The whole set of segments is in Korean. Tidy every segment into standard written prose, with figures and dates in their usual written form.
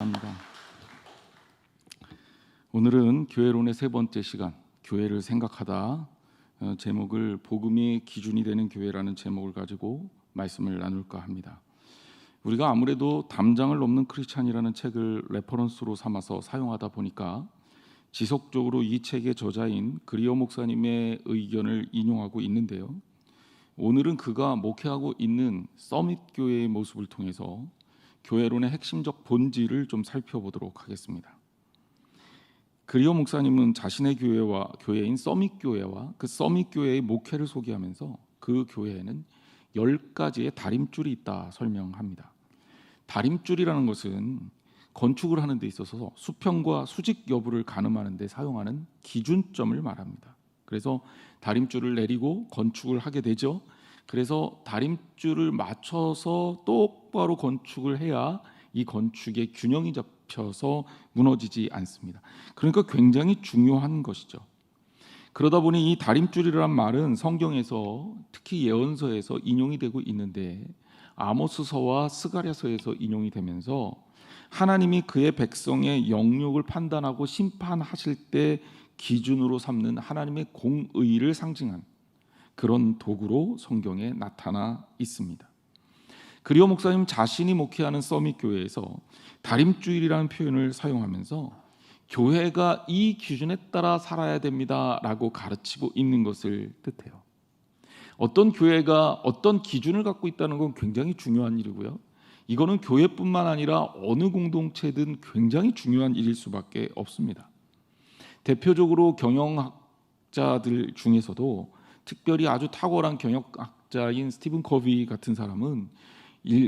합니다. 오늘은 교회론의 세 번째 시간, 교회를 생각하다, 제목을 복음이 기준이 되는 교회라는 제목을 가지고 말씀을 나눌까 합니다. 우리가 아무래도 담장을 넘는 크리스찬이라는 책을 레퍼런스로 삼아서 사용하다 보니까 지속적으로 이 책의 저자인 그리어 목사님의 의견을 인용하고 있는데요. 오늘은 그가 목회하고 있는 서밋 교회의 모습을 통해서 교회론의 핵심적 본질을 좀 살펴보도록 하겠습니다. 그리어 목사님은 자신의 교회인 서밋 교회와 그 서밋 교회의 목회를 소개하면서 그 교회에는 10가지의 다림줄이 있다 설명합니다. 다림줄이라는 것은 건축을 하는 데 있어서 수평과 수직 여부를 가늠하는 데 사용하는 기준점을 말합니다. 그래서 다림줄을 내리고 건축을 하게 되죠. 그래서 다림줄을 맞춰서 똑바로 건축을 해야 이 건축의 균형이 잡혀서 무너지지 않습니다. 그러니까 굉장히 중요한 것이죠. 그러다 보니 이 다림줄이란 말은 성경에서 특히 예언서에서 인용이 되고 있는데 아모스서와 스가랴서에서 인용이 되면서 하나님이 그의 백성의 영육을 판단하고 심판하실 때 기준으로 삼는 하나님의 공의를 상징한 그런 도구로 성경에 나타나 있습니다. 그리어 목사님 자신이 목회하는 서밋 교회에서 다림줄이라는 표현을 사용하면서 교회가 이 기준에 따라 살아야 됩니다라고 가르치고 있는 것을 뜻해요. 어떤 교회가 어떤 기준을 갖고 있다는 건 굉장히 중요한 일이고요. 이거는 교회뿐만 아니라 어느 공동체든 굉장히 중요한 일일 수밖에 없습니다. 대표적으로 경영학자들 중에서도 특별히 아주 탁월한 경영학자인 스티븐 커비 같은 사람은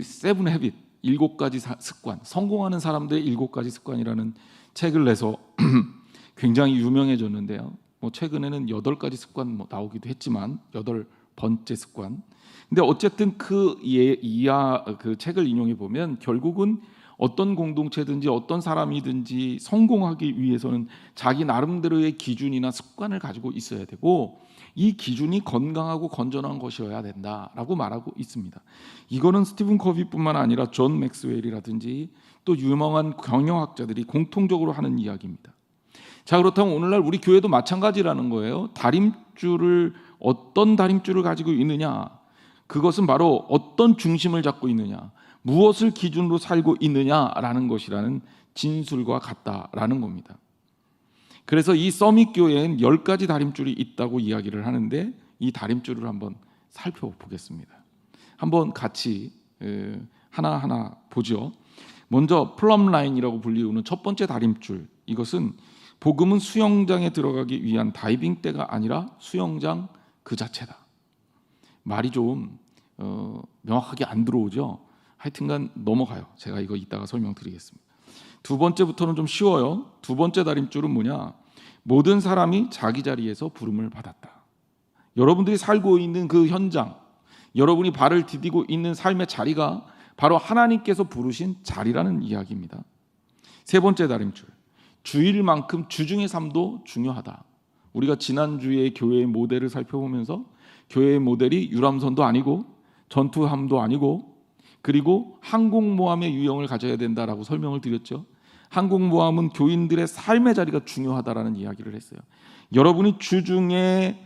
세븐 헤빗, 7가지 습관, 성공하는 사람들의 7가지 습관이라는 책을 내서 굉장히 유명해졌는데요. 최근에는 8가지 습관 나오기도 했지만 8번째 습관. 근데 어쨌든 그 책을 인용해 보면 결국은 어떤 공동체든지 어떤 사람이든지 성공하기 위해서는 자기 나름대로의 기준이나 습관을 가지고 있어야 되고 이 기준이 건강하고 건전한 것이어야 된다라고 말하고 있습니다. 이거는 스티븐 커비뿐만 아니라 존 맥스웰이라든지 또 유명한 경영학자들이 공통적으로 하는 이야기입니다. 자, 그렇다면 오늘날 우리 교회도 마찬가지라는 거예요. 어떤 다림줄을 가지고 있느냐, 그것은 바로 어떤 중심을 잡고 있느냐, 무엇을 기준으로 살고 있느냐라는 것이라는 진술과 같다라는 겁니다. 그래서 이 서밋 교회엔 10가지 다림줄이 있다고 이야기를 하는데 이 다림줄을 한번 살펴보겠습니다. 한번 같이 하나하나 보죠. 먼저 플럼 라인이라고 불리우는 첫 번째 다림줄, 이것은 복음은 수영장에 들어가기 위한 다이빙대가 아니라 수영장 그 자체다. 말이 좀 명확하게 안 들어오죠. 하여튼간 넘어가요. 제가 이거 이따가 설명드리겠습니다. 두 번째부터는 좀 쉬워요. 두 번째 다림줄은 뭐냐? 모든 사람이 자기 자리에서 부름을 받았다. 여러분들이 살고 있는 그 현장, 여러분이 발을 디디고 있는 삶의 자리가 바로 하나님께서 부르신 자리라는 이야기입니다. 세 번째 다림줄, 주일만큼 주중의 삶도 중요하다. 우리가 지난주에 교회의 모델을 살펴보면서 교회의 모델이 유람선도 아니고 전투함도 아니고 그리고 항공모함의 유형을 가져야 된다라고 설명을 드렸죠. 항공모함은 교인들의 삶의 자리가 중요하다라는 이야기를 했어요. 여러분이 주중에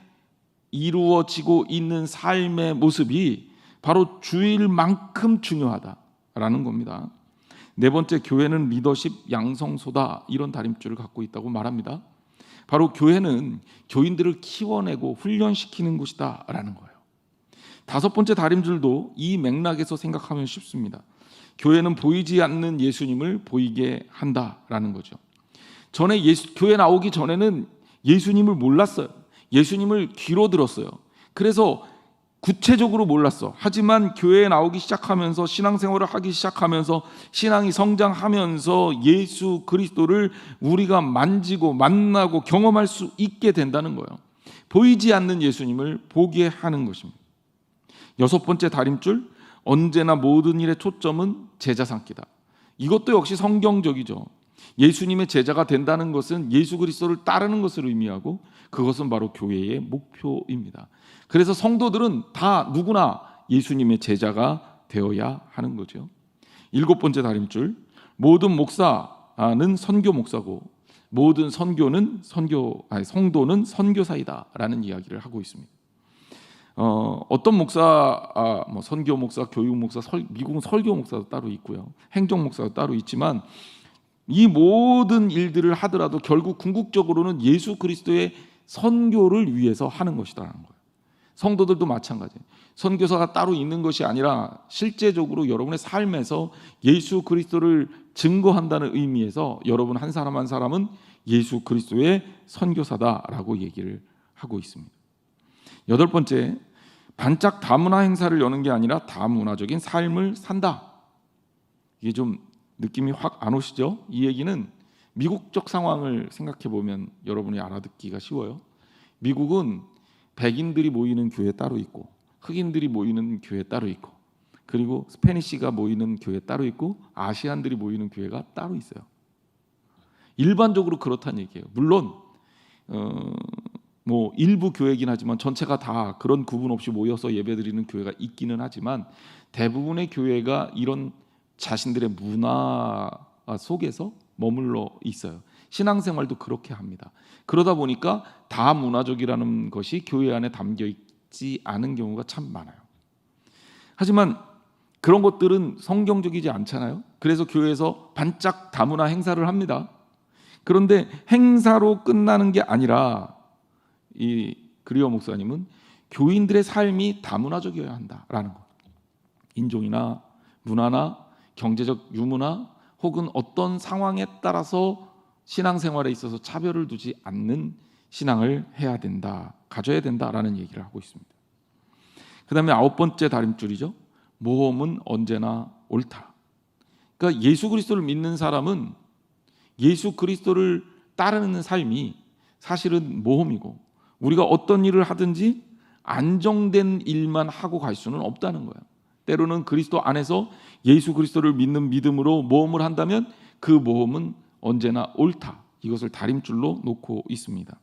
이루어지고 있는 삶의 모습이 바로 주일만큼 중요하다라는 겁니다. 네 번째, 교회는 리더십 양성소다, 이런 다림줄을 갖고 있다고 말합니다. 바로 교회는 교인들을 키워내고 훈련시키는 곳이다라는 거예요. 다섯 번째 다림줄도 이 맥락에서 생각하면 쉽습니다. 교회는 보이지 않는 예수님을 보이게 한다라는 거죠. 전에 교회 나오기 전에는 예수님을 몰랐어요. 예수님을 귀로 들었어요. 그래서 구체적으로 몰랐어. 하지만 교회에 나오기 시작하면서 신앙생활을 하기 시작하면서 신앙이 성장하면서 예수 그리스도를 우리가 만지고 만나고 경험할 수 있게 된다는 거예요. 보이지 않는 예수님을 보게 하는 것입니다. 여섯 번째 다림줄, 언제나 모든 일의 초점은 제자 삼기다. 이것도 역시 성경적이죠. 예수님의 제자가 된다는 것은 예수 그리스도를 따르는 것을 의미하고 그것은 바로 교회의 목표입니다. 그래서 성도들은 다 누구나 예수님의 제자가 되어야 하는 거죠. 일곱 번째 다림줄, 모든 목사는 선교 목사고 모든 성도는 선교사이다라는 이야기를 하고 있습니다. 어떤 목사, 선교 목사, 교육 목사, 미국은 설교 목사도 따로 있고요, 행정 목사도 따로 있지만 이 모든 일들을 하더라도 결국 궁극적으로는 예수 그리스도의 선교를 위해서 하는 것이다라는 거예요. 성도들도 마찬가지예요. 선교사가 따로 있는 것이 아니라 실제적으로 여러분의 삶에서 예수 그리스도를 증거한다는 의미에서 여러분 한 사람 한 사람은 예수 그리스도의 선교사다라고 얘기를 하고 있습니다. 8번째, 반짝 다문화 행사를 여는 게 아니라 다문화적인 삶을 산다. 이게 좀 느낌이 확 안 오시죠? 이 얘기는 미국적 상황을 생각해 보면 여러분이 알아듣기가 쉬워요. 미국은 백인들이 모이는 교회 따로 있고 흑인들이 모이는 교회 따로 있고 그리고 스페니시가 모이는 교회 따로 있고 아시안들이 모이는 교회가 따로 있어요. 일반적으로 그렇다는 얘기예요. 물론 일부 교회이긴 하지만 전체가 다 그런 구분 없이 모여서 예배드리는 교회가 있기는 하지만 대부분의 교회가 이런 자신들의 문화 속에서 머물러 있어요. 신앙생활도 그렇게 합니다. 그러다 보니까 다문화적이라는 것이 교회 안에 담겨 있지 않은 경우가 참 많아요. 하지만 그런 것들은 성경적이지 않잖아요. 그래서 교회에서 반짝 다문화 행사를 합니다. 그런데 행사로 끝나는 게 아니라 이 그리어 목사님은 교인들의 삶이 다문화적이어야 한다라는 것. 인종이나 문화나 경제적 유무나 혹은 어떤 상황에 따라서 신앙생활에 있어서 차별을 두지 않는 신앙을 해야 된다, 가져야 된다라는 얘기를 하고 있습니다. 그 다음에 9번째 다림줄이죠. 모험은 언제나 옳다. 그러니까 예수 그리스도를 믿는 사람은 예수 그리스도를 따르는 삶이 사실은 모험이고 우리가 어떤 일을 하든지 안정된 일만 하고 갈 수는 없다는 거예요. 때로는 그리스도 안에서 예수 그리스도를 믿는 믿음으로 모험을 한다면 그 모험은 언제나 옳다. 이것을 다림줄로 놓고 있습니다.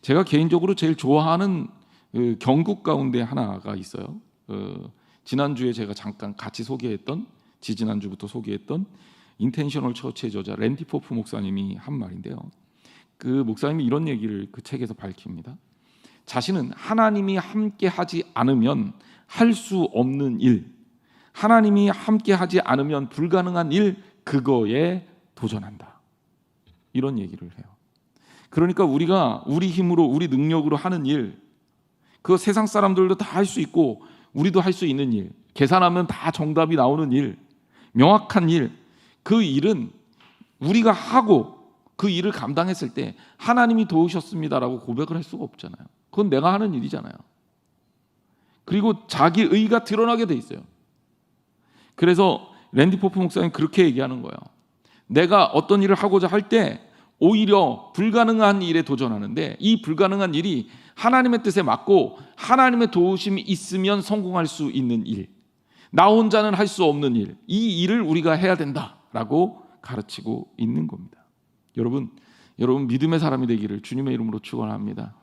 제가 개인적으로 제일 좋아하는 경국 가운데 하나가 있어요. 지난주에 제가 잠깐 같이 소개했던, 지지난주부터 소개했던 인텐셔널 처치의 저자 랜디 포프 목사님이 한 말인데요. 그 목사님이 이런 얘기를 그 책에서 밝힙니다. 자신은 하나님이 함께 하지 않으면 할 수 없는 일, 하나님이 함께 하지 않으면 불가능한 일, 그거에 도전한다. 이런 얘기를 해요. 그러니까 우리가 우리 힘으로 우리 능력으로 하는 일, 그 세상 사람들도 다 할 수 있고 우리도 할 수 있는 일, 계산하면 다 정답이 나오는 일, 명확한 일, 그 일은 우리가 하고 그 일을 감당했을 때 하나님이 도우셨습니다라고 고백을 할 수가 없잖아요. 그건 내가 하는 일이잖아요. 그리고 자기 의가 드러나게 돼 있어요. 그래서 랜디 포프 목사님 그렇게 얘기하는 거예요. 내가 어떤 일을 하고자 할 때 오히려 불가능한 일에 도전하는데 이 불가능한 일이 하나님의 뜻에 맞고 하나님의 도우심이 있으면 성공할 수 있는 일, 나 혼자는 할 수 없는 일, 이 일을 우리가 해야 된다라고 가르치고 있는 겁니다. 여러분 믿음의 사람이 되기를 주님의 이름으로 축원합니다.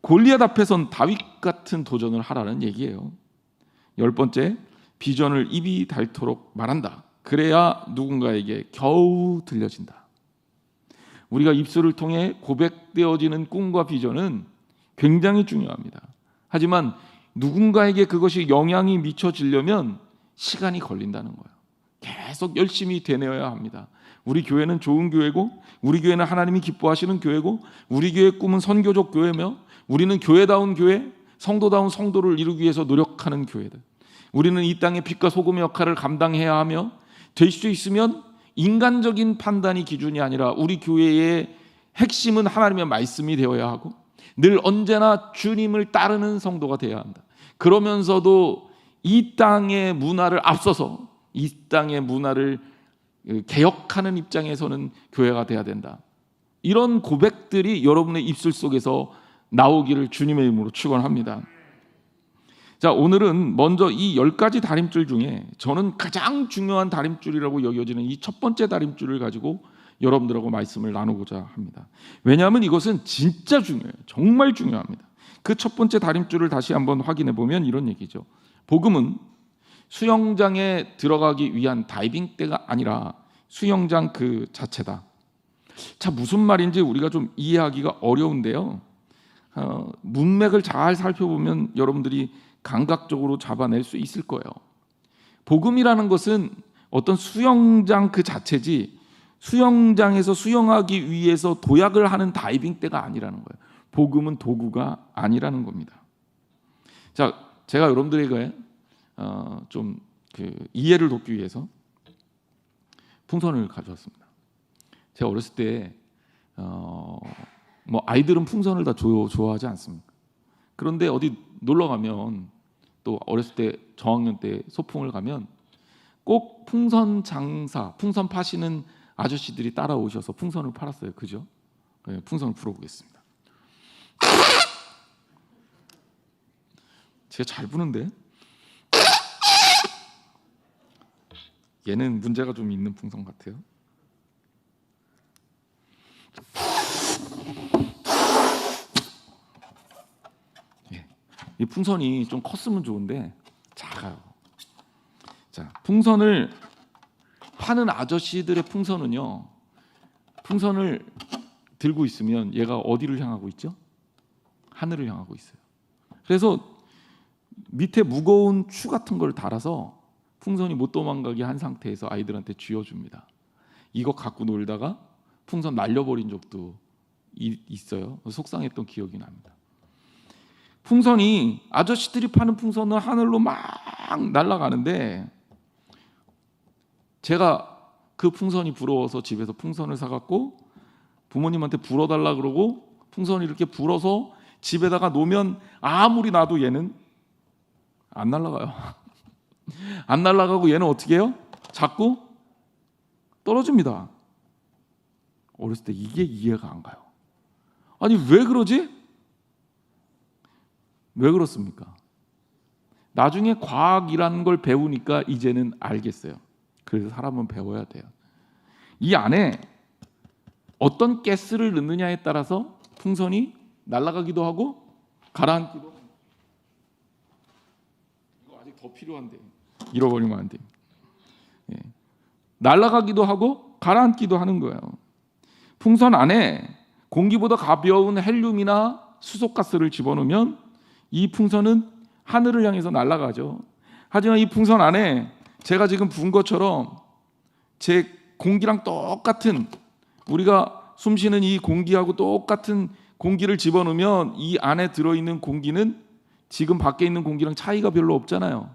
골리앗 앞에선 다윗 같은 도전을 하라는 얘기예요. 10번째, 비전을 입이 닳도록 말한다. 그래야 누군가에게 겨우 들려진다. 우리가 입술을 통해 고백되어지는 꿈과 비전은 굉장히 중요합니다. 하지만 누군가에게 그것이 영향이 미쳐지려면 시간이 걸린다는 거예요. 계속 열심히 되뇌어야 합니다. 우리 교회는 좋은 교회고 우리 교회는 하나님이 기뻐하시는 교회고 우리 교회의 꿈은 선교적 교회며 우리는 교회다운 교회, 성도다운 성도를 이루기 위해서 노력하는 교회들. 우리는 이 땅의 빛과 소금의 역할을 감당해야 하며 될 수 있으면 인간적인 판단이 기준이 아니라 우리 교회의 핵심은 하나님의 말씀이 되어야 하고 늘 언제나 주님을 따르는 성도가 되어야 한다. 그러면서도 이 땅의 문화를 앞서서 이 땅의 문화를 개혁하는 입장에서는 교회가 돼야 된다. 이런 고백들이 여러분의 입술 속에서 나오기를 주님의 이름으로 축원합니다. 자, 오늘은 먼저 이 10가지 다림줄 중에 저는 가장 중요한 다림줄이라고 여겨지는 이 첫 번째 다림줄을 가지고 여러분들하고 말씀을 나누고자 합니다. 왜냐하면 이것은 진짜 중요해요. 정말 중요합니다. 그 첫 번째 다림줄을 다시 한번 확인해 보면 이런 얘기죠. 복음은 수영장에 들어가기 위한 다이빙대가 아니라 수영장 그 자체다. 자, 무슨 말인지 우리가 좀 이해하기가 어려운데요. 문맥을 잘 살펴보면 여러분들이 감각적으로 잡아낼 수 있을 거예요. 복음이라는 것은 어떤 수영장 그 자체지 수영장에서 수영하기 위해서 도약을 하는 다이빙대가 아니라는 거예요. 복음은 도구가 아니라는 겁니다. 자, 제가 여러분들에게 좀 이해를 돕기 위해서 풍선을 가져왔습니다. 제가 어렸을 때 뭐 아이들은 풍선을 다 좋아하지 않습니까? 그런데 어디 놀러 가면 또 어렸을 때 저학년 때 소풍을 가면 꼭 풍선 장사, 풍선 파시는 아저씨들이 따라오셔서 풍선을 팔았어요. 그죠? 네, 풍선을 불어보겠습니다. 제가 잘 부는데 얘는 문제가 좀 있는 풍선 같아요. 이 풍선이 좀 컸으면 좋은데 작아요. 자, 풍선을 파는 아저씨들의 풍선은요, 풍선을 들고 있으면 얘가 어디를 향하고 있죠? 하늘을 향하고 있어요. 그래서 밑에 무거운 추 같은 걸 달아서 풍선이 못 도망가게 한 상태에서 아이들한테 쥐어줍니다. 이거 갖고 놀다가 풍선 날려버린 적도 있어요. 속상했던 기억이 납니다. 풍선이 아저씨들이 파는 풍선은 하늘로 막 날아가는데 제가 그 풍선이 부러워서 집에서 풍선을 사갖고 부모님한테 불어달라 그러고 풍선을 이렇게 불어서 집에다가 놓으면 아무리 놔도 얘는 안 날아가요. 안 날아가고 얘는 어떻게 해요? 자꾸 떨어집니다. 어렸을 때 이게 이해가 안 가요. 아니 왜 그러지? 왜 그렇습니까? 나중에 과학이라는 걸 배우니까 이제는 알겠어요. 그래서 사람은 배워야 돼요. 이 안에 어떤 가스를 넣느냐에 따라서 풍선이 날아가기도 하고 가라앉기도 하고. 이거 아직 더 필요한데 잃어버리면 안 돼요. 예. 날아가기도 하고 가라앉기도 하는 거예요. 풍선 안에 공기보다 가벼운 헬륨이나 수소가스를 집어넣으면 이 풍선은 하늘을 향해서 날아가죠. 하지만 이 풍선 안에 제가 지금 부은 것처럼 제 공기랑 똑같은, 우리가 숨쉬는 이 공기하고 똑같은 공기를 집어넣으면 이 안에 들어있는 공기는 지금 밖에 있는 공기랑 차이가 별로 없잖아요.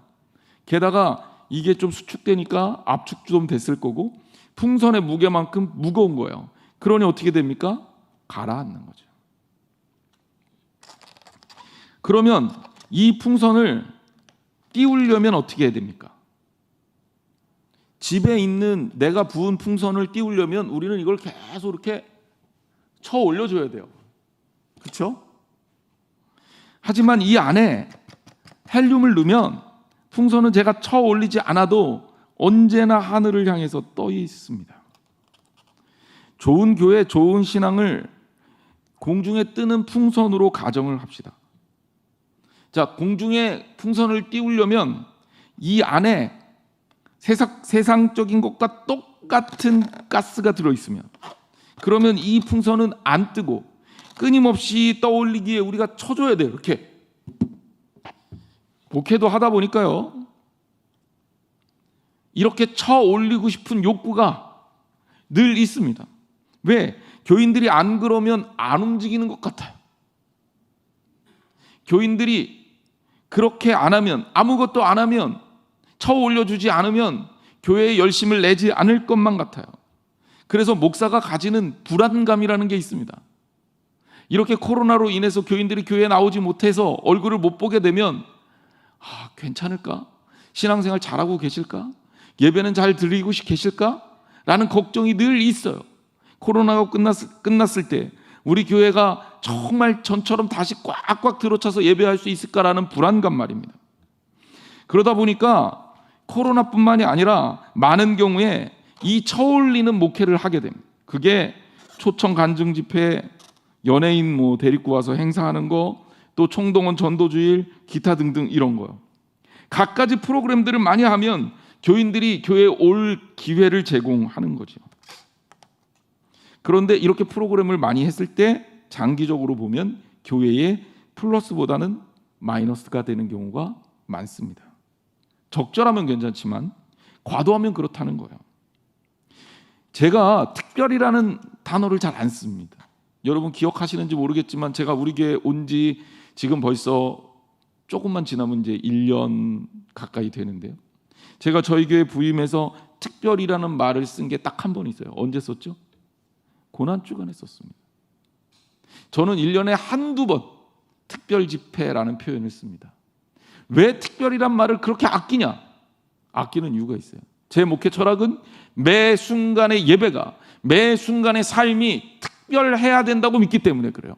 게다가 이게 좀 수축되니까 압축도 좀 됐을 거고 풍선의 무게만큼 무거운 거예요. 그러니 어떻게 됩니까? 가라앉는 거죠. 그러면 이 풍선을 띄우려면 어떻게 해야 됩니까? 집에 있는 내가 부은 풍선을 띄우려면 우리는 이걸 계속 이렇게 쳐 올려줘야 돼요. 그렇죠? 하지만 이 안에 헬륨을 넣으면 풍선은 제가 쳐 올리지 않아도 언제나 하늘을 향해서 떠 있습니다. 좋은 교회, 좋은 신앙을 공중에 뜨는 풍선으로 가정을 합시다. 자, 공중에 풍선을 띄우려면 이 안에 세상적인 것과 똑같은 가스가 들어있으면, 그러면 이 풍선은 안 뜨고 끊임없이 떠올리기에 우리가 쳐줘야 돼요. 이렇게 목회도 하다 보니까요, 이렇게 쳐 올리고 싶은 욕구가 늘 있습니다. 왜? 교인들이 안 그러면 안 움직이는 것 같아요. 교인들이 그렇게 안 하면, 아무것도 안 하면, 쳐 올려주지 않으면 교회에 열심을 내지 않을 것만 같아요. 그래서 목사가 가지는 불안감이라는 게 있습니다. 이렇게 코로나로 인해서 교인들이 교회에 나오지 못해서 얼굴을 못 보게 되면 괜찮을까? 신앙생활 잘하고 계실까? 예배는 잘 드리고 계실까? 라는 걱정이 늘 있어요. 코로나가 끝났을 때 우리 교회가 정말 전처럼 다시 꽉꽉 들어차서 예배할 수 있을까라는 불안감 말입니다. 그러다 보니까 코로나뿐만이 아니라 많은 경우에 이 쳐올리는 목회를 하게 됩니다. 그게 초청 간증 집회, 연예인 데리고 와서 행사하는 거, 또 총동원 전도주일, 기타 등등 이런 거요. 갖가지 프로그램들을 많이 하면 교인들이 교회에 올 기회를 제공하는 거죠. 그런데 이렇게 프로그램을 많이 했을 때 장기적으로 보면 교회에 플러스보다는 마이너스가 되는 경우가 많습니다. 적절하면 괜찮지만 과도하면 그렇다는 거예요. 제가 특별이라는 단어를 잘 안 씁니다. 여러분 기억하시는지 모르겠지만 제가 우리 교회 온 지 지금 벌써 조금만 지나면 이제 1년 가까이 되는데요. 제가 저희 교회 부임해서 특별이라는 말을 쓴 게 딱 한 번 있어요. 언제 썼죠? 고난주간에 썼습니다. 저는 1년에 한두 번 특별 집회라는 표현을 씁니다. 왜 특별이란 말을 그렇게 아끼냐? 아끼는 이유가 있어요. 제 목회 철학은 매 순간의 예배가, 매 순간의 삶이 특별해야 된다고 믿기 때문에 그래요.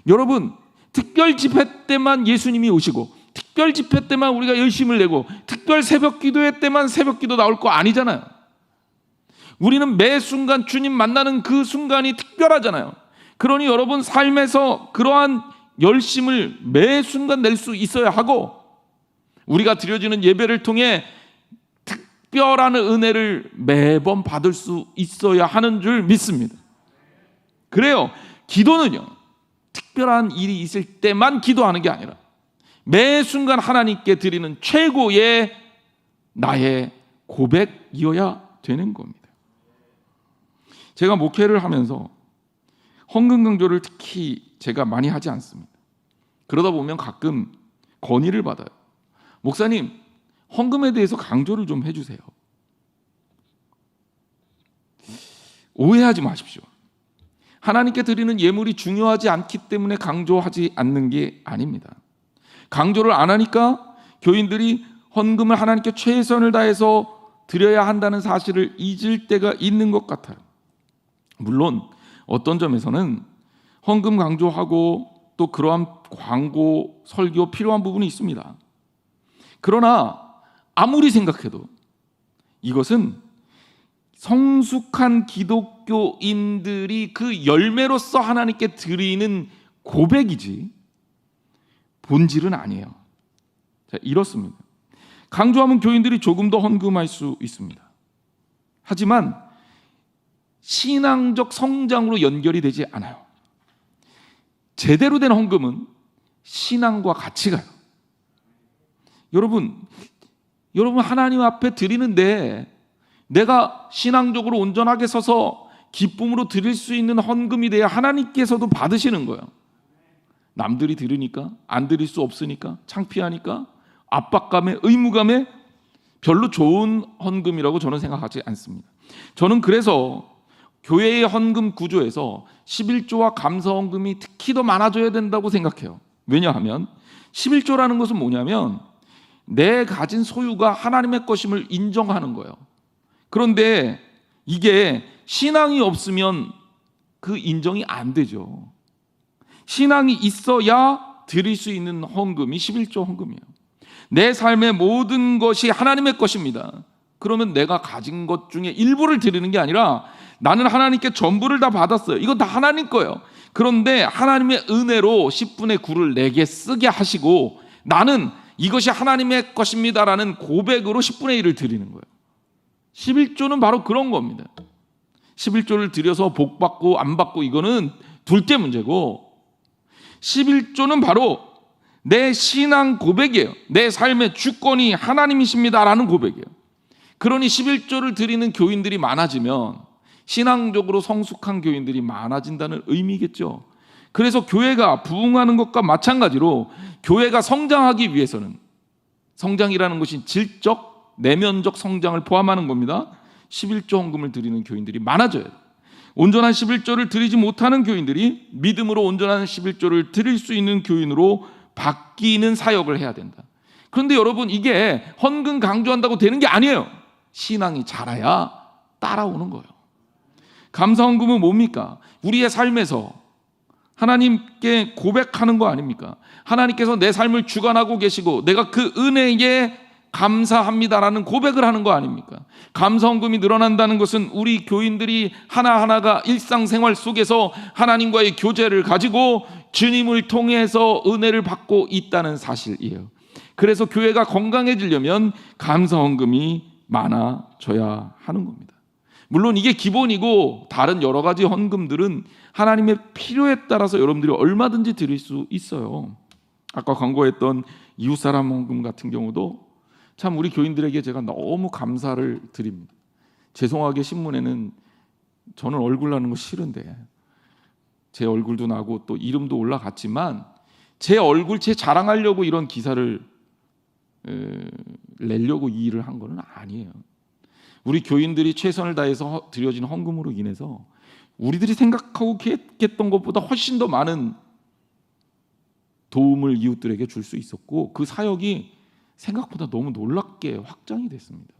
여러분, 특별 집회 때만 예수님이 오시고, 특별 집회 때만 우리가 열심을 내고, 특별 새벽 기도회 때만 새벽 기도 나올 거 아니잖아요. 우리는 매 순간 주님 만나는 그 순간이 특별하잖아요. 그러니 여러분 삶에서 그러한 열심을 매 순간 낼 수 있어야 하고, 우리가 드려지는 예배를 통해 특별한 은혜를 매번 받을 수 있어야 하는 줄 믿습니다. 그래요. 기도는요, 특별한 일이 있을 때만 기도하는 게 아니라 매 순간 하나님께 드리는 최고의 나의 고백이어야 되는 겁니다. 제가 목회를 하면서 헌금 강조를 특히 제가 많이 하지 않습니다. 그러다 보면 가끔 건의를 받아요. 목사님, 헌금에 대해서 강조를 좀 해주세요. 오해하지 마십시오. 하나님께 드리는 예물이 중요하지 않기 때문에 강조하지 않는 게 아닙니다. 강조를 안 하니까 교인들이 헌금을 하나님께 최선을 다해서 드려야 한다는 사실을 잊을 때가 있는 것 같아요. 물론 어떤 점에서는 헌금 강조하고 또 그러한 광고, 설교 필요한 부분이 있습니다. 그러나 아무리 생각해도 이것은 성숙한 기독교인들이 그 열매로서 하나님께 드리는 고백이지 본질은 아니에요. 자, 이렇습니다. 강조하면 교인들이 조금 더 헌금할 수 있습니다. 하지만 신앙적 성장으로 연결이 되지 않아요. 제대로 된 헌금은 신앙과 같이 가요. 여러분 하나님 앞에 드리는데 내가 신앙적으로 온전하게 서서 기쁨으로 드릴 수 있는 헌금이 돼야 하나님께서도 받으시는 거예요. 남들이 들으니까, 안 드릴 수 없으니까, 창피하니까, 압박감에, 의무감에 별로 좋은 헌금이라고 저는 생각하지 않습니다. 저는 그래서 교회의 헌금 구조에서 11조와 감사 헌금이 특히 더 많아져야 된다고 생각해요. 왜냐하면 11조라는 것은 뭐냐면 내 가진 소유가 하나님의 것임을 인정하는 거예요. 그런데 이게 신앙이 없으면 그 인정이 안 되죠. 신앙이 있어야 드릴 수 있는 헌금이 11조 헌금이에요. 내 삶의 모든 것이 하나님의 것입니다. 그러면 내가 가진 것 중에 일부를 드리는 게 아니라 나는 하나님께 전부를 다 받았어요. 이건 다 하나님 거예요. 그런데 하나님의 은혜로 10분의 9를 내게 쓰게 하시고 나는 이것이 하나님의 것입니다라는 고백으로 10분의 1을 드리는 거예요. 11조는 바로 그런 겁니다. 11조를 드려서 복 받고 안 받고 이거는 둘째 문제고 11조는 바로 내 신앙 고백이에요. 내 삶의 주권이 하나님이십니다라는 고백이에요. 그러니 11조를 드리는 교인들이 많아지면 신앙적으로 성숙한 교인들이 많아진다는 의미겠죠. 그래서 교회가 부흥하는 것과 마찬가지로 교회가 성장하기 위해서는 성장이라는 것이 질적, 내면적 성장을 포함하는 겁니다. 11조 헌금을 드리는 교인들이 많아져요. 온전한 11조를 드리지 못하는 교인들이 믿음으로 온전한 11조를 드릴 수 있는 교인으로 바뀌는 사역을 해야 된다. 그런데 여러분 이게 헌금 강조한다고 되는 게 아니에요. 신앙이 자라야 따라오는 거예요. 감사 헌금은 뭡니까? 우리의 삶에서 하나님께 고백하는 거 아닙니까? 하나님께서 내 삶을 주관하고 계시고 내가 그 은혜에 감사합니다라는 고백을 하는 거 아닙니까? 감사 헌금이 늘어난다는 것은 우리 교인들이 하나하나가 일상생활 속에서 하나님과의 교제를 가지고 주님을 통해서 은혜를 받고 있다는 사실이에요. 그래서 교회가 건강해지려면 감사 헌금이 많아져야 하는 겁니다. 물론 이게 기본이고 다른 여러 가지 헌금들은 하나님의 필요에 따라서 여러분들이 얼마든지 드릴 수 있어요. 아까 광고했던 이웃사람 헌금 같은 경우도 참 우리 교인들에게 제가 너무 감사를 드립니다. 죄송하게 신문에는 저는 얼굴 나는 거 싫은데 제 얼굴도 나고 또 이름도 올라갔지만 제 얼굴 제 자랑하려고 이런 기사를 내려고 이 일을 한 거는 아니에요. 우리 교인들이 최선을 다해서 드려진 헌금으로 인해서 우리들이 생각하고 계획했던 것보다 훨씬 더 많은 도움을 이웃들에게 줄 수 있었고 그 사역이 생각보다 너무 놀랍게 확장이 됐습니다.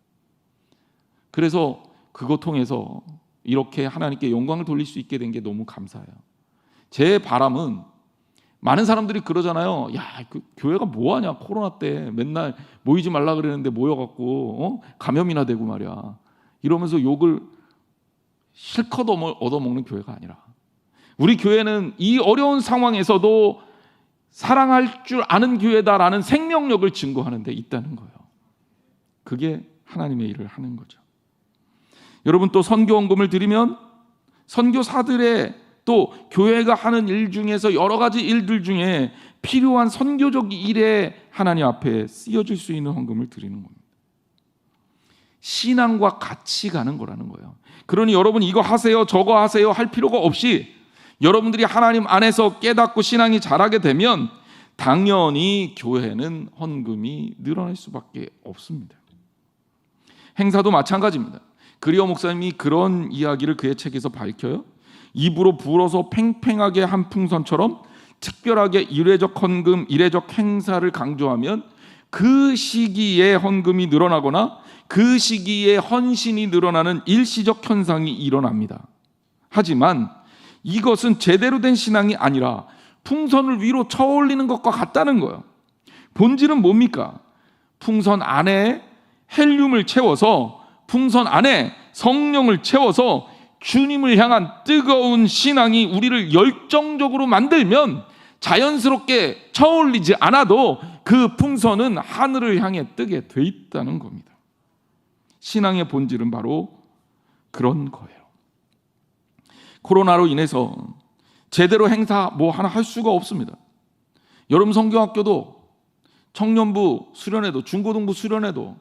그래서 그거 통해서 이렇게 하나님께 영광을 돌릴 수 있게 된 게 너무 감사해요. 제 바람은 많은 사람들이 그러잖아요. 야, 그 교회가 뭐하냐, 코로나 때 맨날 모이지 말라 그랬는데 모여갖고 감염이나 되고 말이야, 이러면서 욕을 실컷 얻어먹는 교회가 아니라 우리 교회는 이 어려운 상황에서도 사랑할 줄 아는 교회다라는 생명력을 증거하는 데 있다는 거예요. 그게 하나님의 일을 하는 거죠. 여러분, 또 선교헌금을 드리면 선교사들의 또 교회가 하는 일 중에서 여러 가지 일들 중에 필요한 선교적 일에 하나님 앞에 쓰여질 수 있는 헌금을 드리는 겁니다. 신앙과 같이 가는 거라는 거예요. 그러니 여러분 이거 하세요 저거 하세요 할 필요가 없이 여러분들이 하나님 안에서 깨닫고 신앙이 자라게 되면 당연히 교회는 헌금이 늘어날 수밖에 없습니다. 행사도 마찬가지입니다. 그리오 목사님이 그런 이야기를 그의 책에서 밝혀요. 입으로 불어서 팽팽하게 한 풍선처럼 특별하게 일회적 헌금, 일회적 행사를 강조하면 그 시기에 헌금이 늘어나거나 그 시기에 헌신이 늘어나는 일시적 현상이 일어납니다. 하지만 이것은 제대로 된 신앙이 아니라 풍선을 위로 쳐올리는 것과 같다는 거예요. 본질은 뭡니까? 풍선 안에 헬륨을 채워서, 풍선 안에 성령을 채워서 주님을 향한 뜨거운 신앙이 우리를 열정적으로 만들면 자연스럽게 쳐올리지 않아도 그 풍선은 하늘을 향해 뜨게 돼 있다는 겁니다. 신앙의 본질은 바로 그런 거예요. 코로나로 인해서 제대로 행사 뭐 하나 할 수가 없습니다. 여러분 성경학교도 청년부 수련회도 중고등부 수련회도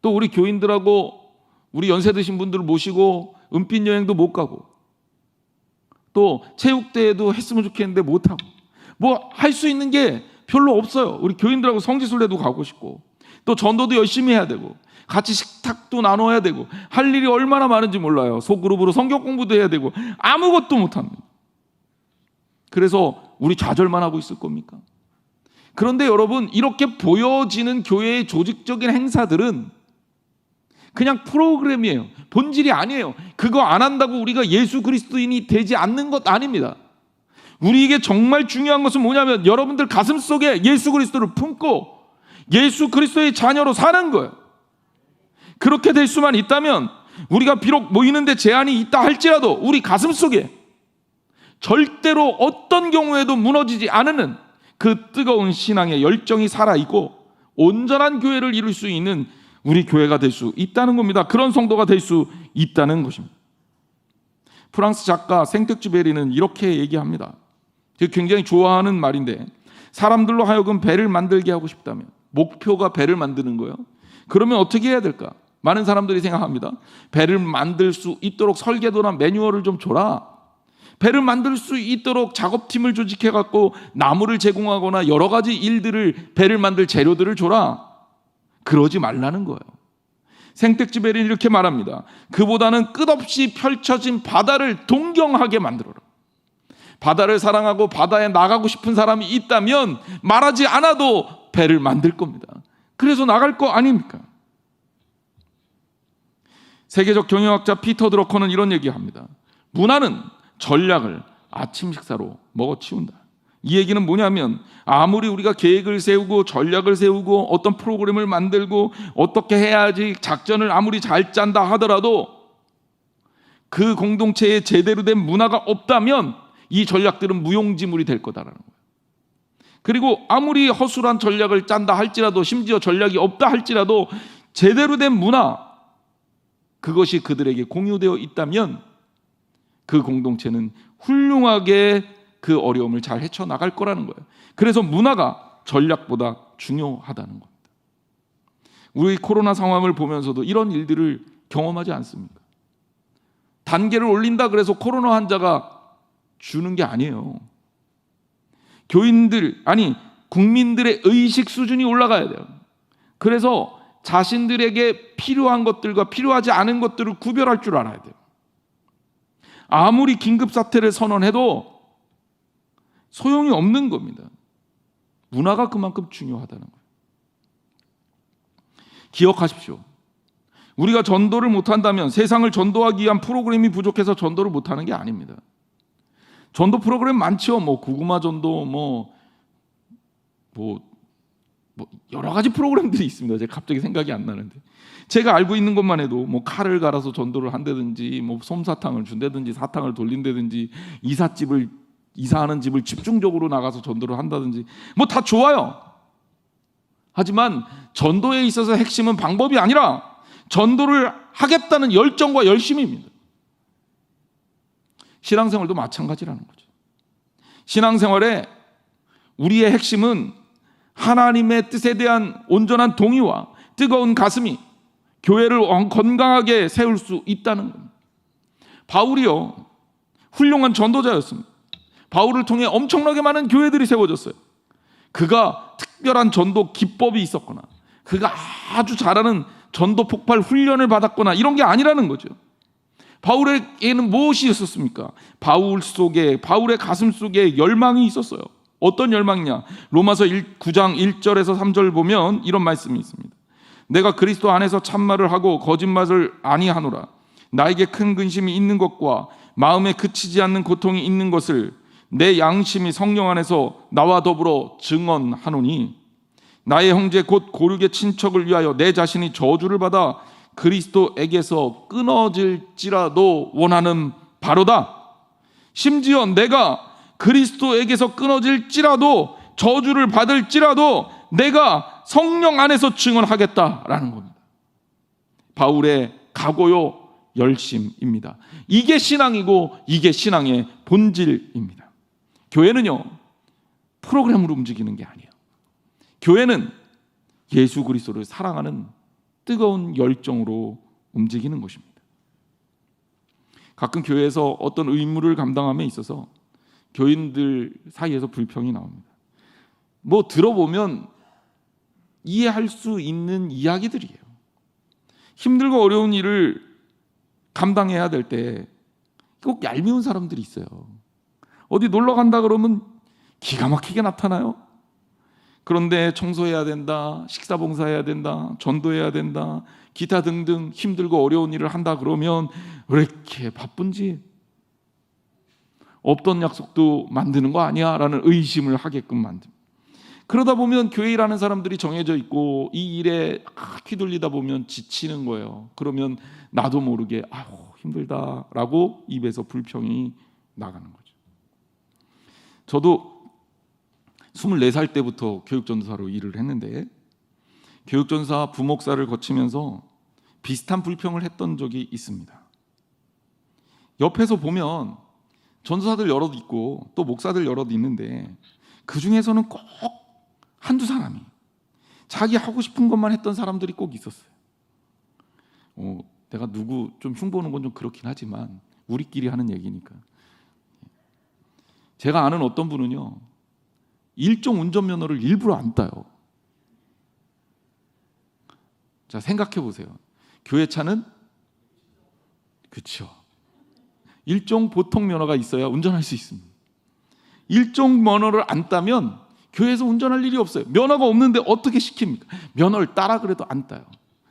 또 우리 교인들하고 우리 연세 드신 분들을 모시고 은빛 여행도 못 가고 또 체육대회도 했으면 좋겠는데 못 하고 뭐 할 수 있는 게 별로 없어요. 우리 교인들하고 성지순례도 가고 싶고 또 전도도 열심히 해야 되고 같이 식탁도 나눠야 되고 할 일이 얼마나 많은지 몰라요. 소그룹으로 성경 공부도 해야 되고 아무것도 못합니다. 그래서 우리 좌절만 하고 있을 겁니까? 그런데 여러분 이렇게 보여지는 교회의 조직적인 행사들은 그냥 프로그램이에요. 본질이 아니에요. 그거 안 한다고 우리가 예수 그리스도인이 되지 않는 것 아닙니다. 우리에게 정말 중요한 것은 뭐냐면 여러분들 가슴 속에 예수 그리스도를 품고 예수 그리스도의 자녀로 사는 거예요. 그렇게 될 수만 있다면 우리가 비록 모이는데 제한이 있다 할지라도 우리 가슴 속에 절대로 어떤 경우에도 무너지지 않는 그 뜨거운 신앙의 열정이 살아있고 온전한 교회를 이룰 수 있는 우리 교회가 될 수 있다는 겁니다. 그런 성도가 될 수 있다는 것입니다. 프랑스 작가 생텍쥐베리는 이렇게 얘기합니다. 제가 굉장히 좋아하는 말인데 사람들로 하여금 배를 만들게 하고 싶다면 목표가 배를 만드는 거예요. 그러면 어떻게 해야 될까? 많은 사람들이 생각합니다. 배를 만들 수 있도록 설계도나 매뉴얼을 좀 줘라. 배를 만들 수 있도록 작업팀을 조직해갖고 나무를 제공하거나 여러 가지 일들을 배를 만들 재료들을 줘라. 그러지 말라는 거예요. 생텍쥐베리는 이렇게 말합니다. 그보다는 끝없이 펼쳐진 바다를 동경하게 만들어라. 바다를 사랑하고 바다에 나가고 싶은 사람이 있다면 말하지 않아도 배를 만들 겁니다. 그래서 나갈 거 아닙니까? 세계적 경영학자 피터 드러커는 이런 얘기합니다. 문화는 전략을 아침 식사로 먹어치운다. 이 얘기는 뭐냐면 아무리 우리가 계획을 세우고 전략을 세우고 어떤 프로그램을 만들고 어떻게 해야지 작전을 아무리 잘 짠다 하더라도 그 공동체에 제대로 된 문화가 없다면 이 전략들은 무용지물이 될 거다라는 거예요. 그리고 아무리 허술한 전략을 짠다 할지라도, 심지어 전략이 없다 할지라도 제대로 된 문화, 그것이 그들에게 공유되어 있다면 그 공동체는 훌륭하게 그 어려움을 잘 헤쳐나갈 거라는 거예요. 그래서 문화가 전략보다 중요하다는 겁니다. 우리 코로나 상황을 보면서도 이런 일들을 경험하지 않습니까? 단계를 올린다 그래서 코로나 환자가 주는 게 아니에요. 국민들의 의식 수준이 올라가야 돼요. 그래서 자신들에게 필요한 것들과 필요하지 않은 것들을 구별할 줄 알아야 돼요. 아무리 긴급사태를 선언해도 소용이 없는 겁니다. 문화가 그만큼 중요하다는 거예요. 기억하십시오. 우리가 전도를 못한다면 세상을 전도하기 위한 프로그램이 부족해서 전도를 못하는 게 아닙니다. 전도 프로그램 많죠. 구구마 전도, 여러 가지 프로그램들이 있습니다. 제가 갑자기 생각이 안 나는데, 제가 알고 있는 것만 해도 칼을 갈아서 전도를 한다든지, 솜사탕을 준다든지, 사탕을 돌린다든지, 이사하는 집을 집중적으로 나가서 전도를 한다든지, 다 좋아요. 하지만 전도에 있어서 핵심은 방법이 아니라 전도를 하겠다는 열정과 열심입니다. 신앙생활도 마찬가지라는 거죠. 신앙생활에 우리의 핵심은 하나님의 뜻에 대한 온전한 동의와 뜨거운 가슴이 교회를 건강하게 세울 수 있다는 겁니다. 바울이요, 훌륭한 전도자였습니다. 바울을 통해 엄청나게 많은 교회들이 세워졌어요. 그가 특별한 전도 기법이 있었거나, 그가 아주 잘하는 전도 폭발 훈련을 받았거나 이런 게 아니라는 거죠. 바울에게는 무엇이 있었습니까? 바울의 가슴 속에 열망이 있었어요. 어떤 열망이냐? 로마서 9장 1절에서 3절 보면 이런 말씀이 있습니다. 내가 그리스도 안에서 참말을 하고 거짓말을 아니하노라. 나에게 큰 근심이 있는 것과 마음에 그치지 않는 고통이 있는 것을 내 양심이 성령 안에서 나와 더불어 증언하노니, 나의 형제 곧 고륙의 친척을 위하여 내 자신이 저주를 받아 그리스도에게서 끊어질지라도 원하는 바로다. 심지어 내가 그리스도에게서 끊어질지라도, 저주를 받을지라도 내가 성령 안에서 증언하겠다라는 겁니다. 바울의 각오요, 열심입니다. 이게 신앙이고 이게 신앙의 본질입니다. 교회는요, 프로그램으로 움직이는 게 아니에요. 교회는 예수 그리스도를 사랑하는 뜨거운 열정으로 움직이는 것입니다. 가끔 교회에서 어떤 의무를 감당함에 있어서 교인들 사이에서 불평이 나옵니다. 들어보면 이해할 수 있는 이야기들이에요. 힘들고 어려운 일을 감당해야 될 때 꼭 얄미운 사람들이 있어요. 어디 놀러 간다 그러면 기가 막히게 나타나요. 그런데 청소해야 된다, 식사 봉사해야 된다, 전도해야 된다, 기타 등등 힘들고 어려운 일을 한다 그러면 왜 이렇게 바쁜지, 없던 약속도 만드는 거 아니야? 라는 의심을 하게끔 만듭니다. 그러다 보면 교회 일하는 사람들이 정해져 있고 이 일에 휘둘리다 보면 지치는 거예요. 그러면 나도 모르게 힘들다라고 입에서 불평이 나가는 거죠. 저도 24살 때부터 교육전도사로 일을 했는데, 교육전도사 부목사를 거치면서 비슷한 불평을 했던 적이 있습니다. 옆에서 보면 전도사들 여럿 있고 또 목사들 여럿 있는데, 그 중에서는 꼭 한두 사람이 자기 하고 싶은 것만 했던 사람들이 꼭 있었어요. 내가 누구 좀 흉보는 건 좀 그렇긴 하지만 우리끼리 하는 얘기니까. 제가 아는 어떤 분은요, 일종 운전면허를 일부러 안 따요. 자, 생각해 보세요. 교회 차는 그렇죠. 일종 보통 면허가 있어야 운전할 수 있습니다. 일종 면허를 안 따면 교회에서 운전할 일이 없어요. 면허가 없는데 어떻게 시킵니까? 면허를 따라 그래도 안 따요.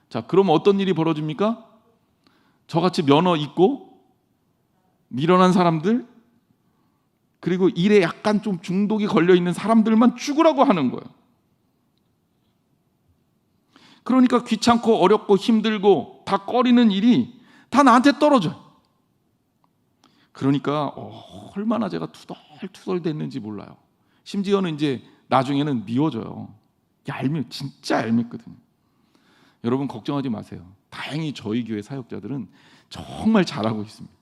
자, 그러면 어떤 일이 벌어집니까? 저같이 면허 있고 미련한 사람들, 그리고 일에 약간 좀 중독이 걸려있는 사람들만 죽으라고 하는 거예요. 그러니까 귀찮고 어렵고 힘들고 다 꺼리는 일이 다 나한테 떨어져요. 그러니까 얼마나 제가 투덜투덜 됐는지 몰라요. 심지어는 이제 나중에는 미워져요. 진짜 얄밉거든요. 여러분 걱정하지 마세요. 다행히 저희 교회 사역자들은 정말 잘하고 있습니다.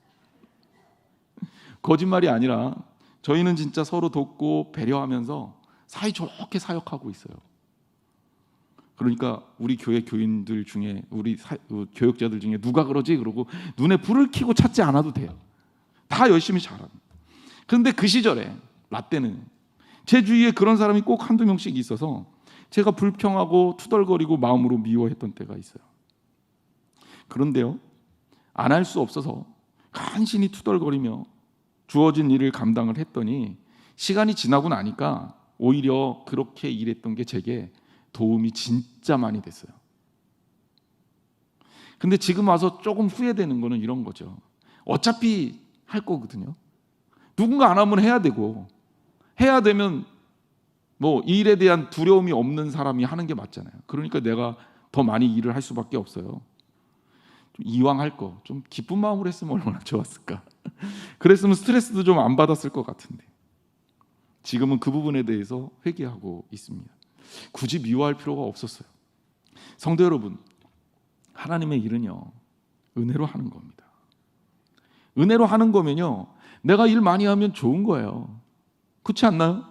거짓말이 아니라 저희는 진짜 서로 돕고 배려하면서 사이좋게 사역하고 있어요. 그러니까 우리 교회 교인들 중에 우리 교역자들 중에 누가 그러지? 그러고 눈에 불을 켜고 찾지 않아도 돼요. 다 열심히 잘합니다. 그런데 그 시절에 라떼는 제 주위에 그런 사람이 꼭 한두 명씩 있어서 제가 불평하고 투덜거리고 마음으로 미워했던 때가 있어요. 그런데요, 안 할 수 없어서 간신히 투덜거리며 주어진 일을 감당을 했더니 시간이 지나고 나니까 오히려 그렇게 일했던 게 제게 도움이 진짜 많이 됐어요. 근데 지금 와서 조금 후회되는 거는 이런 거죠. 어차피 할 거거든요. 누군가 안 하면 해야 되고, 해야 되면 뭐 일에 대한 두려움이 없는 사람이 하는 게 맞잖아요. 그러니까 내가 더 많이 일을 할 수밖에 없어요. 이왕 할 거 좀 기쁜 마음으로 했으면 얼마나 좋았을까. 그랬으면 스트레스도 좀 안 받았을 것 같은데 지금은 그 부분에 대해서 회개하고 있습니다. 굳이 미워할 필요가 없었어요. 성도 여러분, 하나님의 일은요, 은혜로 하는 겁니다. 은혜로 하는 거면요, 내가 일 많이 하면 좋은 거예요. 그렇지 않나요?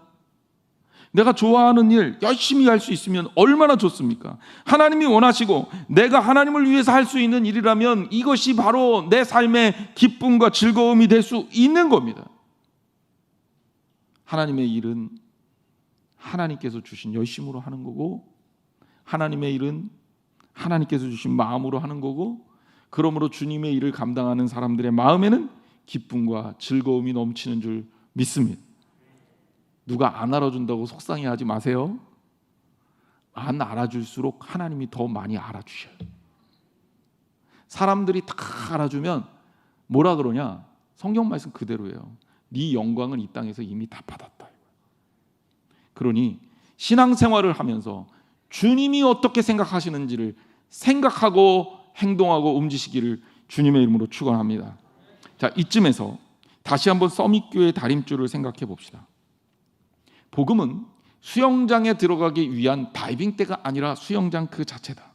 내가 좋아하는 일 열심히 할 수 있으면 얼마나 좋습니까? 하나님이 원하시고 내가 하나님을 위해서 할 수 있는 일이라면 이것이 바로 내 삶의 기쁨과 즐거움이 될 수 있는 겁니다. 하나님의 일은 하나님께서 주신 열심으로 하는 거고, 하나님의 일은 하나님께서 주신 마음으로 하는 거고, 그러므로 주님의 일을 감당하는 사람들의 마음에는 기쁨과 즐거움이 넘치는 줄 믿습니다. 누가 안 알아준다고 속상해하지 마세요. 안 알아줄수록 하나님이 더 많이 알아주셔요. 사람들이 다 알아주면 뭐라 그러냐? 성경 말씀 그대로예요. 네 영광은 이 땅에서 이미 다 받았다. 그러니 신앙생활을 하면서 주님이 어떻게 생각하시는지를 생각하고 행동하고 움직이시기를 주님의 이름으로 축원합니다. 자, 이쯤에서 다시 한번 서밋교회 다림줄을 생각해 봅시다. 복음은 수영장에 들어가기 위한 다이빙대가 아니라 수영장 그 자체다.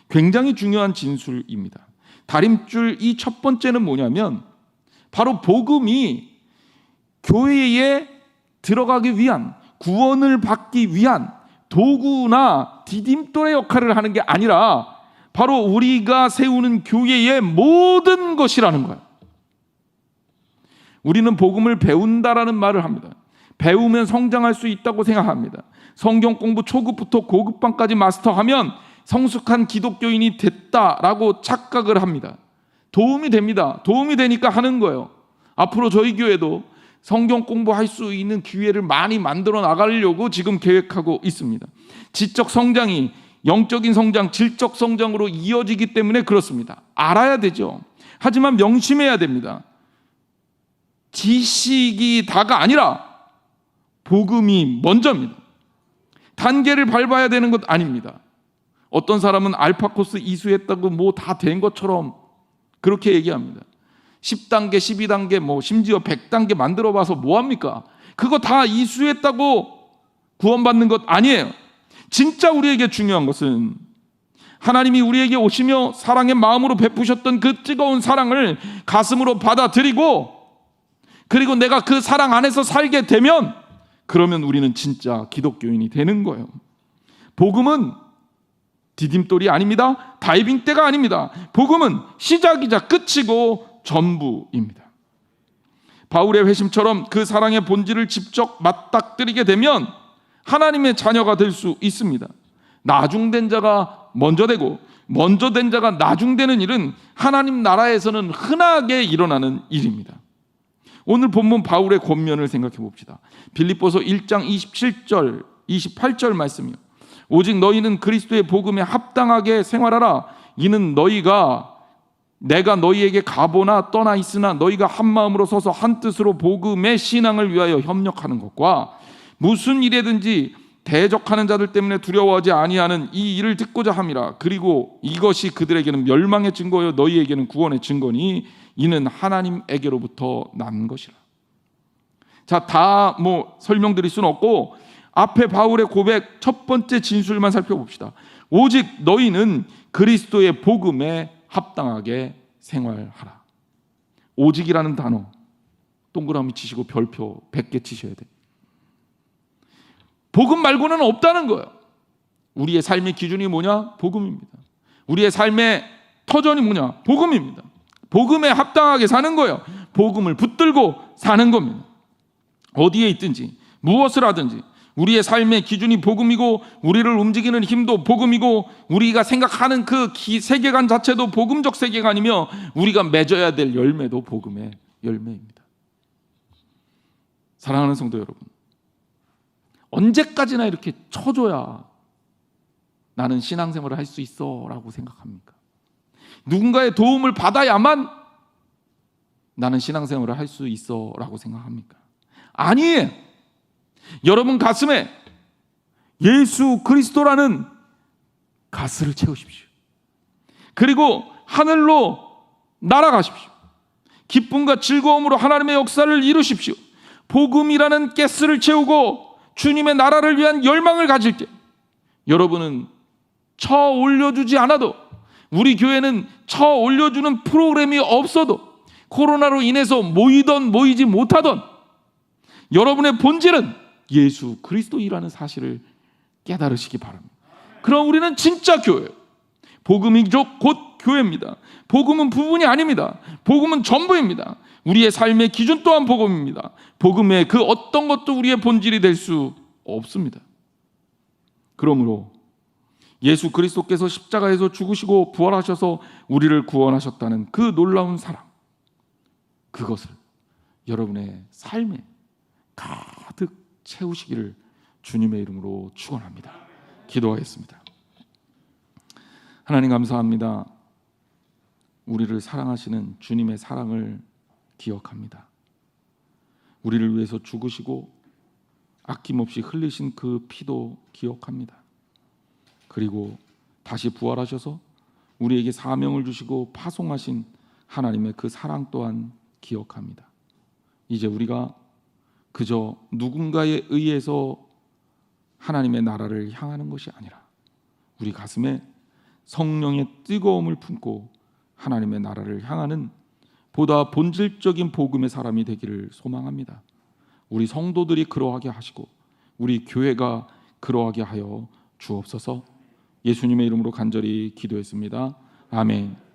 굉장히 중요한 진술입니다. 다림줄 이 첫 번째는 뭐냐면 바로 복음이 교회에 들어가기 위한, 구원을 받기 위한 도구나 디딤돌의 역할을 하는 게 아니라 바로 우리가 세우는 교회의 모든 것이라는 거예요. 우리는 복음을 배운다라는 말을 합니다. 배우면 성장할 수 있다고 생각합니다. 성경 공부 초급부터 고급반까지 마스터하면 성숙한 기독교인이 됐다라고 착각을 합니다. 도움이 됩니다. 도움이 되니까 하는 거예요. 앞으로 저희 교회도 성경 공부할 수 있는 기회를 많이 만들어 나가려고 지금 계획하고 있습니다. 지적 성장이 영적인 성장, 질적 성장으로 이어지기 때문에 그렇습니다. 알아야 되죠. 하지만 명심해야 됩니다. 지식이 다가 아니라 복음이 먼저입니다. 단계를 밟아야 되는 것 아닙니다. 어떤 사람은 알파 코스 이수했다고 뭐 다 된 것처럼 그렇게 얘기합니다. 10단계, 12단계, 뭐 심지어 100단계 만들어 봐서 뭐합니까? 그거 다 이수했다고 구원받는 것 아니에요. 진짜 우리에게 중요한 것은 하나님이 우리에게 오시며 사랑의 마음으로 베푸셨던 그 뜨거운 사랑을 가슴으로 받아들이고, 그리고 내가 그 사랑 안에서 살게 되면 그러면 우리는 진짜 기독교인이 되는 거예요. 복음은 디딤돌이 아닙니다. 다이빙대가 아닙니다. 복음은 시작이자 끝이고 전부입니다. 바울의 회심처럼 그 사랑의 본질을 직접 맞닥뜨리게 되면 하나님의 자녀가 될 수 있습니다. 나중된 자가 먼저 되고 먼저 된 자가 나중되는 일은 하나님 나라에서는 흔하게 일어나는 일입니다. 오늘 본문 바울의 권면을 생각해 봅시다. 빌립보서 1장 27절 28절 말씀이요. 오직 너희는 그리스도의 복음에 합당하게 생활하라. 이는 내가 너희에게 가보나 떠나 있으나 너희가 한 마음으로 서서 한 뜻으로 복음의 신앙을 위하여 협력하는 것과 무슨 일에든지 대적하는 자들 때문에 두려워하지 아니하는 이 일을 듣고자 함이라. 그리고 이것이 그들에게는 멸망의 증거요 너희에게는 구원의 증거니 이는 하나님에게로부터 난 것이라. 자, 다 설명드릴 수는 없고 앞에 바울의 고백 첫 번째 진술만 살펴봅시다. 오직 너희는 그리스도의 복음에 합당하게 생활하라. 오직이라는 단어 동그라미 치시고 별표 100개 치셔야 돼요. 복음 말고는 없다는 거예요. 우리의 삶의 기준이 뭐냐? 복음입니다. 우리의 삶의 터전이 뭐냐? 복음입니다. 복음에 합당하게 사는 거예요. 복음을 붙들고 사는 겁니다. 어디에 있든지 무엇을 하든지 우리의 삶의 기준이 복음이고, 우리를 움직이는 힘도 복음이고, 우리가 생각하는 그 세계관 자체도 복음적 세계관이며, 우리가 맺어야 될 열매도 복음의 열매입니다. 사랑하는 성도 여러분, 언제까지나 이렇게 쳐줘야 나는 신앙생활을 할 수 있어 라고 생각합니까? 누군가의 도움을 받아야만 나는 신앙생활을 할 수 있어 라고 생각합니까? 아니에요. 여러분 가슴에 예수 그리스도라는 가스를 채우십시오. 그리고 하늘로 날아가십시오. 기쁨과 즐거움으로 하나님의 역사를 이루십시오. 복음이라는 가스를 채우고 주님의 나라를 위한 열망을 가질 때, 여러분은 쳐 올려주지 않아도, 우리 교회는 쳐 올려주는 프로그램이 없어도, 코로나로 인해서 모이던 모이지 못하던 여러분의 본질은 예수 그리스도이라는 사실을 깨달으시기 바랍니다. 그럼 우리는 진짜 교회예요. 복음이 곧 교회입니다. 복음은 부분이 아닙니다. 복음은 전부입니다. 우리의 삶의 기준 또한 복음입니다. 복음의 그 어떤 것도 우리의 본질이 될 수 없습니다. 그러므로 예수 그리스도께서 십자가에서 죽으시고 부활하셔서 우리를 구원하셨다는 그 놀라운 사랑, 그것을 여러분의 삶에 가득 채우시기를 주님의 이름으로 축원합니다. 기도하겠습니다. 하나님 감사합니다. 우리를 사랑하시는 주님의 사랑을 기억합니다. 우리를 위해서 죽으시고 아낌없이 흘리신 그 피도 기억합니다. 그리고 다시 부활하셔서 우리에게 사명을 주시고 파송하신 하나님의 그 사랑 또한 기억합니다. 이제 우리가 그저 누군가에 의해서 하나님의 나라를 향하는 것이 아니라 우리 가슴에 성령의 뜨거움을 품고 하나님의 나라를 향하는 보다 본질적인 복음의 사람이 되기를 소망합니다. 우리 성도들이 그러하게 하시고 우리 교회가 그러하게 하여 주옵소서. 예수님의 이름으로 간절히 기도했습니다. 아멘.